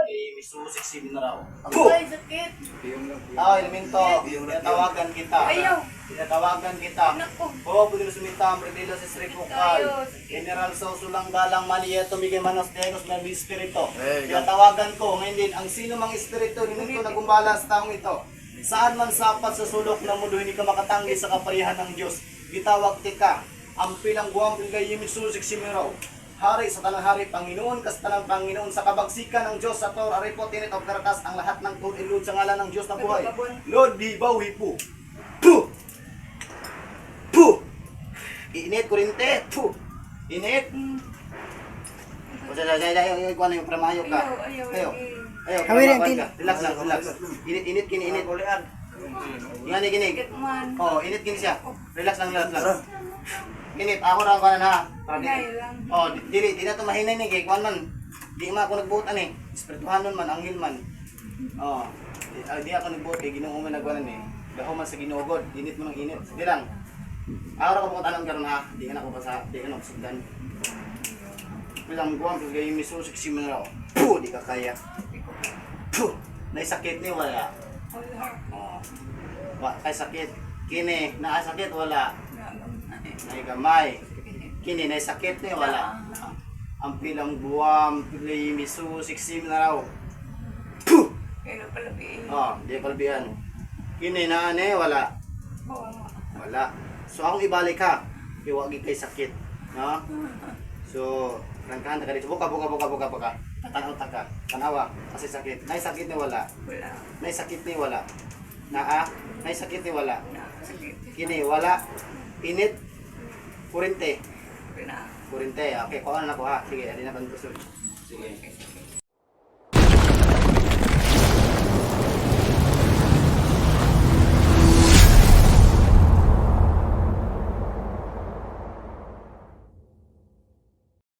Misusiksim na raw. Ay, sakit. Elemento, tinatawagan kita. Ayaw. Tinatawagan kita. Naku. O, Budil Sumitam, Redilo sa Sri Pukal. General Sosulang Galang Mania, Tumigay Manos Diegos, may Espiritu. Tinatawagan ko, ngayon din, ang sino mang Espiritu, nininto na gumbala sa taong ito. Saan man sapat sa sulok ng mundo, hindi ka makatanggi sa kaparihan ng Diyos. Gitawag tika, ang pilang guwang pilgay Misusiksim na raw. Hari sa tanang hari, Panginoon, kas tanang Panginoon, sa kabagsikan ng Diyos, sa Tor, Aripo, Tinit, of Karatas, ang lahat ng Tor, ilud sa ngalan ng Diyos na buhay. Lord, di bawi po. Puh! Puh! Init, kurinte. Puh! Init. O, say, kung ano yung pramayo ka. Ayaw. Ayaw, pramayo ka. Relax lang, relax. Init, kini-init. Ingani, kinig. Oh, init, kini siya. Relax lang, relax lang. Init, ako na kanan ha. Oh, di na ito mahinay ni kay kuan man. Di man ako nagbuutan eh. Espirituhanon man, anghel man. Oh, di ako nagbuot kay Ginoo man nagwanan eh. Daho man sa Ginoo God, init mo ng init. Di lang. Ako ra ko mo tanong karon ha. Di ka na ko basa, di ka na sugdan. Bilang guwang kay Misusiksim na raw. Puh, di ka kaya. Puh, naisakit ni wala. Oh. Kay sakit. Kini, naasakit wala. Ay gamay. Kini na sakit ni wala. Ang pilang buwam, pilay Misusiksim na raw. Puh! Kaya palabiin. Oh, di palbihan. Kini na ane wala. Wala. So akong ibalik ha. Iwagi kay sakit, no? So, rangkahan ka dito. Buka. Tatanaw ka. Tanawa kasi sakit. Nay sakit ni wala. Wala. Nay sakit ni wala. Nay sakit ni wala. Sakit. Kini wala. Init. Kurente. Wala. Kurente. Okay, kuha na ko ha. Sige, ali na kan gusto. Sige.